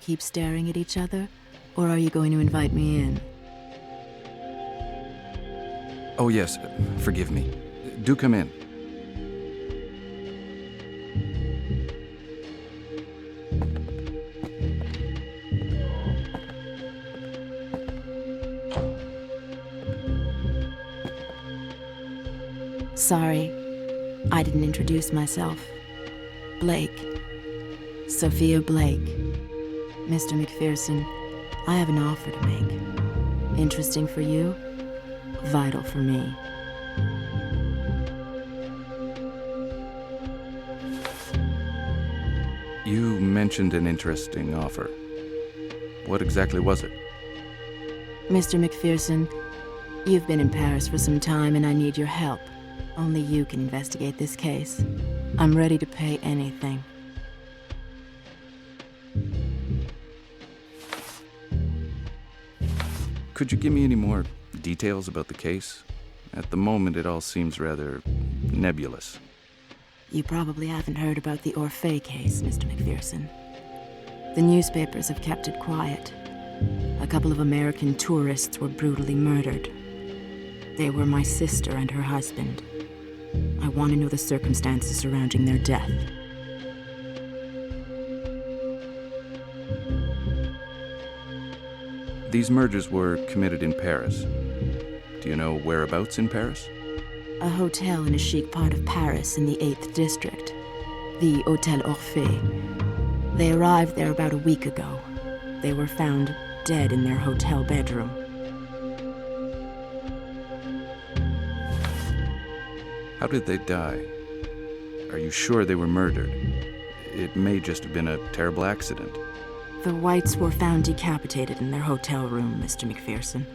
keep staring at each other, or are you going to invite me in? Oh yes, forgive me. Do come in. Sorry, I didn't introduce myself. Blake. Sophia Blake. Mr. McPherson, I have an offer to make. Interesting for you, vital for me. You mentioned an interesting offer. What exactly was it? Mr. McPherson, you've been in Paris for some time and I need your help. Only you can investigate this case. I'm ready to pay anything. Could you give me any more details about the case? At the moment, it all seems rather nebulous. You probably haven't heard about the Orphée case, Mr. McPherson. The newspapers have kept it quiet. A couple of American tourists were brutally murdered. They were my sister and her husband. I want to know the circumstances surrounding their death. These murders were committed in Paris. Do you know whereabouts in Paris? A hotel in a chic part of Paris in the 8th district. The Hôtel Orphée. They arrived there about a week ago. They were found dead in their hotel bedroom. How did they die? Are you sure they were murdered? It may just have been a terrible accident. The Whites were found decapitated in their hotel room, Mr. McPherson.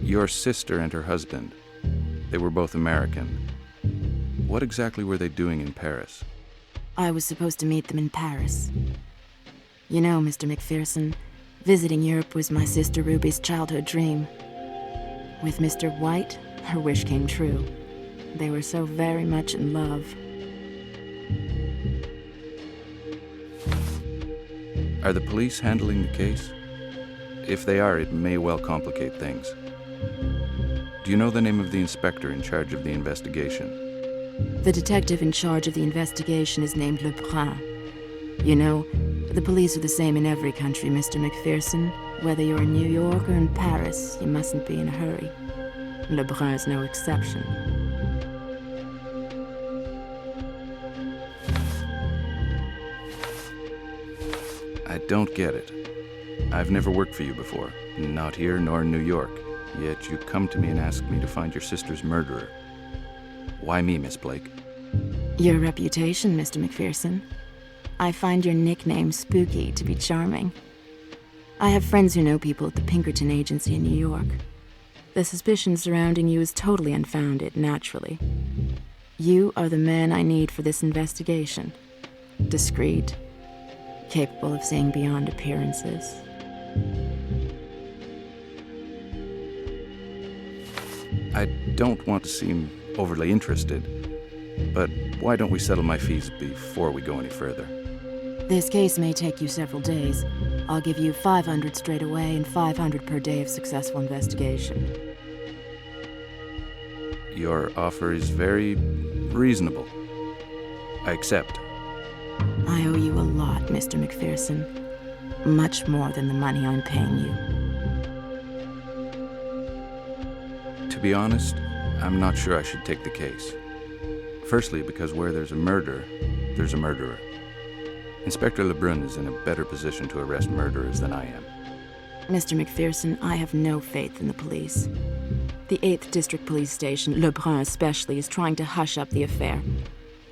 Your sister and her husband, they were both American. What exactly were they doing in Paris? I was supposed to meet them in Paris. You know, Mr. McPherson, visiting Europe was my sister Ruby's childhood dream. With Mr. White, her wish came true. They were so very much in love. Are the police handling the case? If they are, it may well complicate things. Do you know the name of the inspector in charge of the investigation? The detective in charge of the investigation is named Lebrun. You know, the police are the same in every country, Mr. McPherson. Whether you're in New York or in Paris, you mustn't be in a hurry. Lebrun is no exception. I don't get it. I've never worked for you before, not here nor in New York, yet you come to me and ask me to find your sister's murderer. Why me, Miss Blake? Your reputation, Mr. McPherson. I find your nickname Spooky to be charming. I have friends who know people at the Pinkerton Agency in New York. The suspicion surrounding you is totally unfounded, naturally. You are the man I need for this investigation. Discreet, capable of seeing beyond appearances. I don't want to seem overly interested, but why don't we settle my fees before we go any further? This case may take you several days. I'll give you 500 straight away and 500 per day of successful investigation. Your offer is very reasonable. I accept. I owe you a lot, Mr. McPherson. Much more than the money I'm paying you. To be honest, I'm not sure I should take the case. Firstly, because where there's a murder, there's a murderer. Inspector Lebrun is in a better position to arrest murderers than I am. Mr. McPherson, I have no faith in the police. The 8th District Police Station, Lebrun especially, is trying to hush up the affair.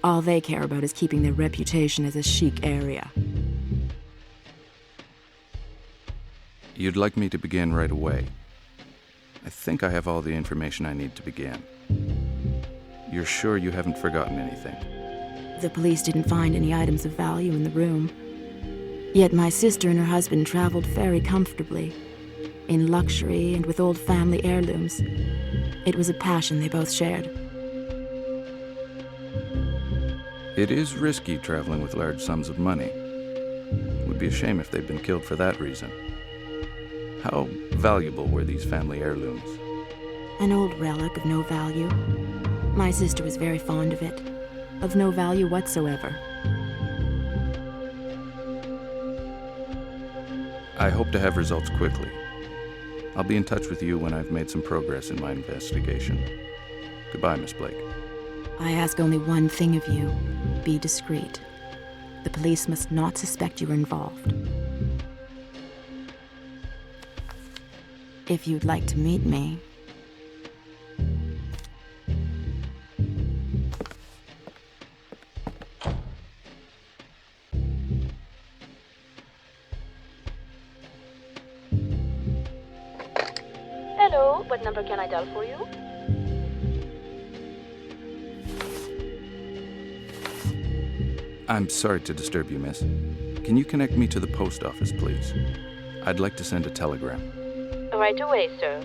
All they care about is keeping their reputation as a chic area. You'd like me to begin right away. I think I have all the information I need to begin. You're sure you haven't forgotten anything? The police didn't find any items of value in the room. Yet my sister and her husband traveled very comfortably, in luxury and with old family heirlooms. It was a passion they both shared. It is risky traveling with large sums of money. Would be a shame if they'd been killed for that reason. How valuable were these family heirlooms? An old relic of no value. My sister was very fond of it. Of no value whatsoever. I hope to have results quickly. I'll be in touch with you when I've made some progress in my investigation. Goodbye, Miss Blake. I ask only one thing of you. Be discreet. The police must not suspect you're involved. If you'd like to meet me... Hello, what number can I dial for you? I'm sorry to disturb you, miss. Can you connect me to the post office, please? I'd like to send a telegram. Right away, sir.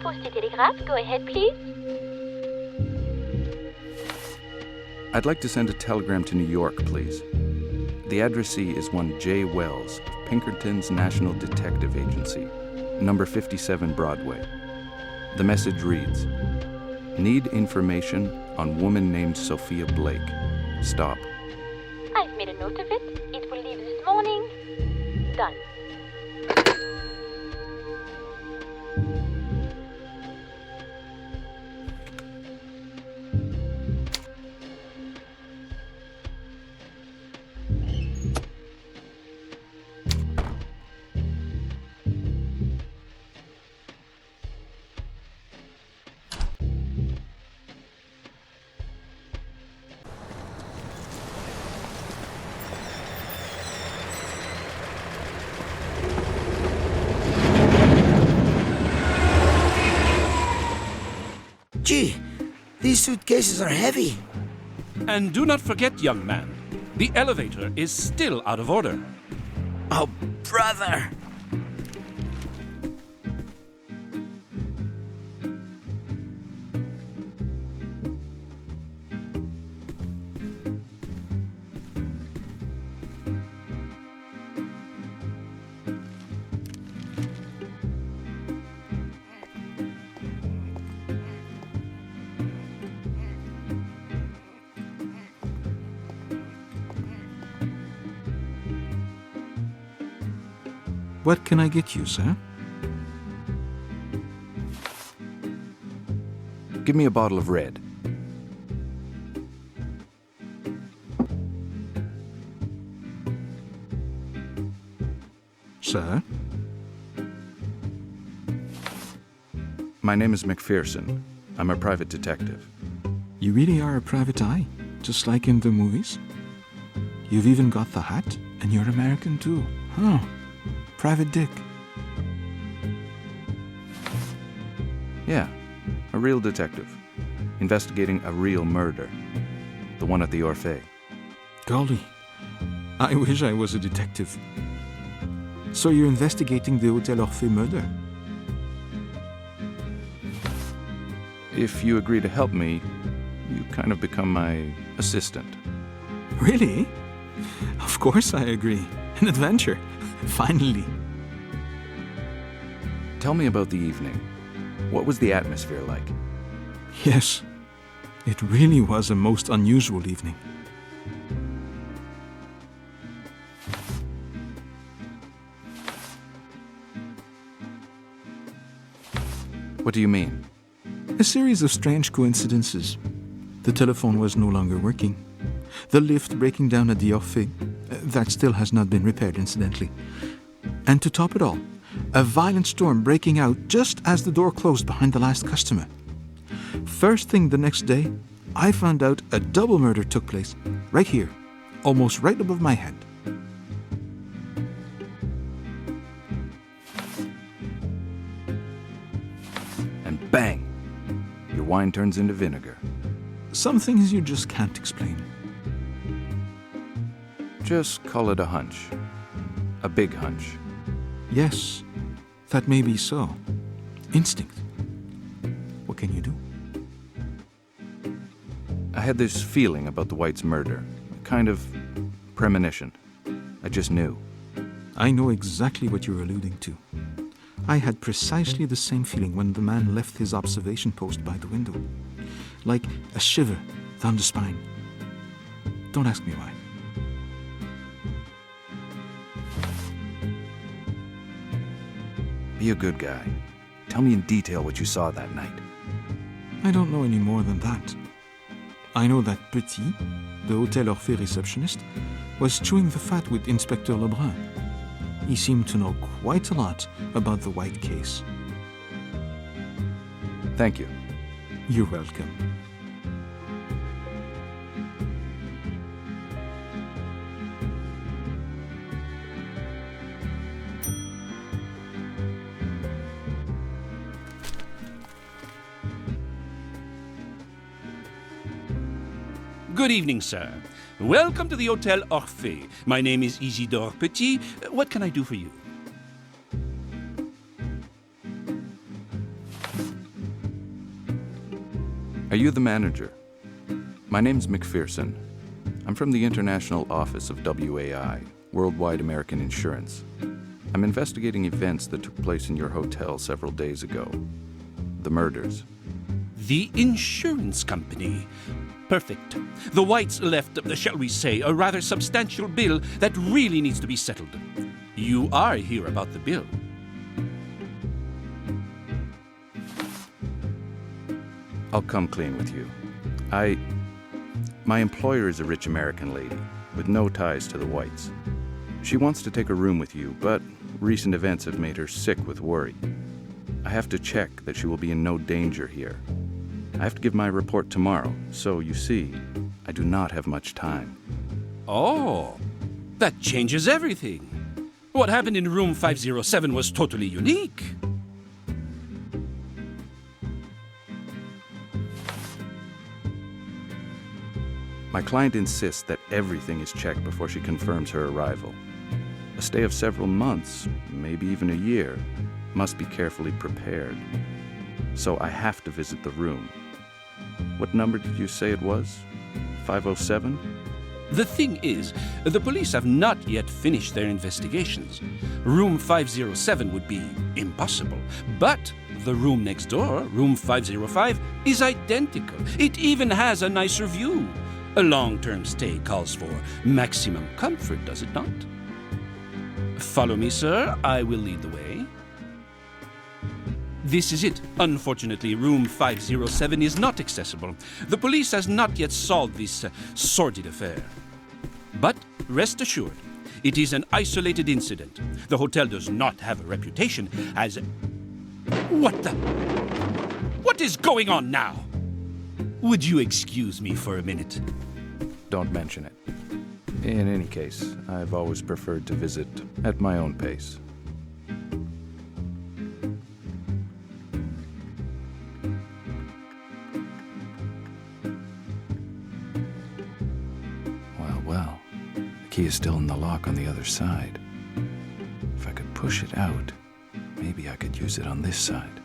Post telegraph, go ahead, please. I'd like to send a telegram to New York, please. The addressee is one J. Wells of Pinkerton's National Detective Agency, number 57 Broadway. The message reads, "Need information on woman named Sophia Blake. Stop." I've made a note of it. It will leave this morning. Done. Gee, these suitcases are heavy. And do not forget, young man, the elevator is still out of order. Oh, brother. What can I get you, sir? Give me a bottle of red. Sir? My name is McPherson. I'm a private detective. You really are a private eye, just like in the movies? You've even got the hat, and you're American too. Huh. Private Dick. Yeah, a real detective. Investigating a real murder. The one at the Orphée. Golly, I wish I was a detective. So you're investigating the Hotel Orphée murder? If you agree to help me, you kind of become my assistant. Really? Of course I agree. An adventure. Finally. Tell me about the evening. What was the atmosphere like? Yes, it really was a most unusual evening. What do you mean? A series of strange coincidences. The telephone was no longer working. The lift breaking down at the Orphée. That still has not been repaired, incidentally. And to top it all, a violent storm breaking out just as the door closed behind the last customer. First thing the next day, I found out a double murder took place right here, almost right above my head. And bang! Your wine turns into vinegar. Some things you just can't explain. Just call it a hunch. A big hunch. Yes, that may be so. Instinct. What can you do? I had this feeling about the White's murder. A kind of premonition. I just knew. I know exactly what you're alluding to. I had precisely the same feeling when the man left his observation post by the window. Like a shiver down the spine. Don't ask me why. Be a good guy. Tell me in detail what you saw that night. I don't know any more than that. I know that Petit, the Hotel Orphée receptionist, was chewing the fat with Inspector Lebrun. He seemed to know quite a lot about the White case. Thank you. You're welcome. Good evening, sir. Welcome to the Hotel Orphée. My name is Isidore Petit. What can I do for you? Are you the manager? My name's McPherson. I'm from the international office of WAI, Worldwide American Insurance. I'm investigating events that took place in your hotel several days ago. The murders. The insurance company. Perfect. The Whites left, shall we say, a rather substantial bill that really needs to be settled. You are here about the bill. I'll come clean with you. My employer is a rich American lady with no ties to the Whites. She wants to take a room with you, but recent events have made her sick with worry. I have to check that she will be in no danger here. I have to give my report tomorrow, so you see, I do not have much time. Oh, that changes everything. What happened in room 507 was totally unique. My client insists that everything is checked before she confirms her arrival. A stay of several months, maybe even a year, must be carefully prepared. So I have to visit the room. What number did you say it was? 507? The thing is, the police have not yet finished their investigations. Room 507 would be impossible. But the room next door, room 505, is identical. It even has a nicer view. A long-term stay calls for maximum comfort, does it not? Follow me, sir. I will lead the way. This is it. Unfortunately, room 507 is not accessible. The police has not yet solved this sordid affair. But rest assured, it is an isolated incident. The hotel does not have a reputation as... What the... What is going on now? Would you excuse me for a minute? Don't mention it. In any case, I've always preferred to visit at my own pace. Well, the key is still in the lock on the other side. If I could push it out, maybe I could use it on this side.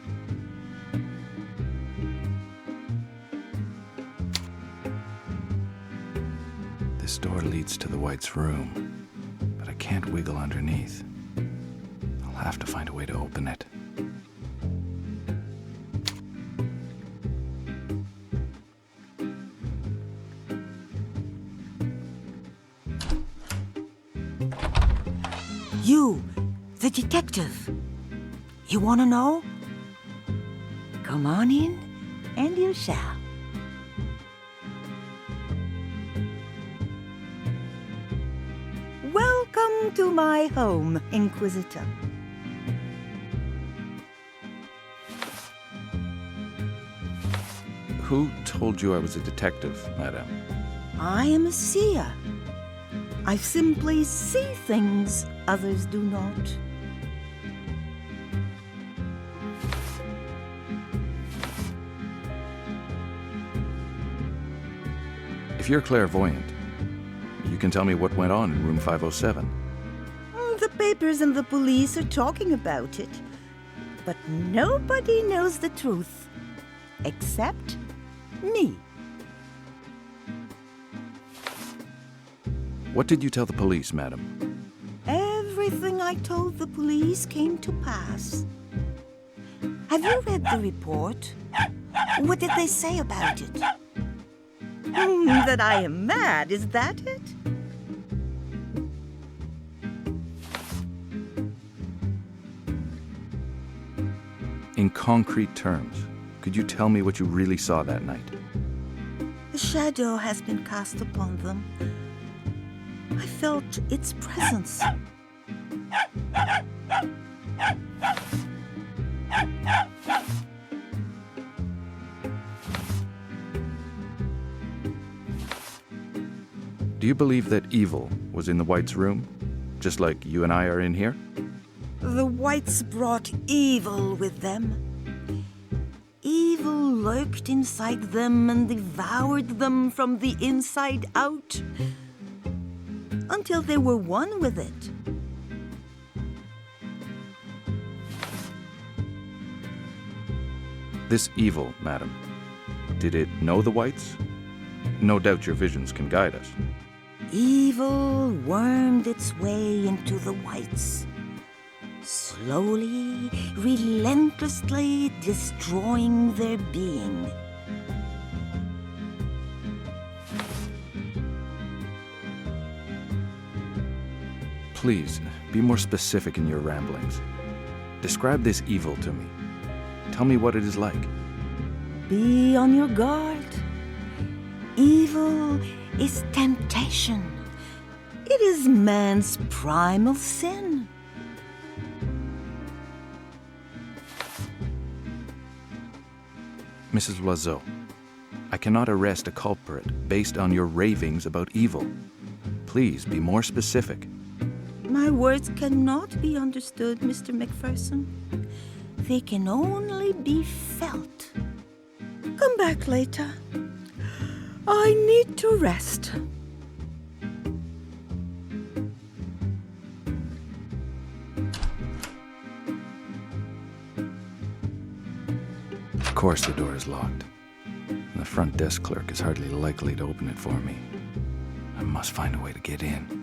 This door leads to the White's room, but I can't wiggle underneath. I'll have to find a way to open it. You, the detective. You want to know? Come on in, and you shall. Welcome to my home, Inquisitor. Who told you I was a detective, madame? I am a seer. I simply see things others do not. If you're clairvoyant, you can tell me what went on in room 507. The papers and the police are talking about it, but nobody knows the truth, except me. What did you tell the police, madam? Everything I told the police came to pass. Have you read the report? What did they say about it? That I am mad, is that it? In concrete terms, could you tell me what you really saw that night? A shadow has been cast upon them. I felt its presence. Do you believe that evil was in the Whites' room, just like you and I are in here? The Whites brought evil with them. Evil lurked inside them and devoured them from the inside out, until they were one with it. This evil, madam, did it know the Whites? No doubt your visions can guide us. Evil wormed its way into the Whites, slowly, relentlessly destroying their being. Please, be more specific in your ramblings. Describe this evil to me. Tell me what it is like. Be on your guard. Evil is temptation. It is man's primal sin. Mrs. Loiseau, I cannot arrest a culprit based on your ravings about evil. Please be more specific. My words cannot be understood, Mr. McPherson. They can only be felt. Come back later. I need to rest. Of course the door is locked. And the front desk clerk is hardly likely to open it for me. I must find a way to get in.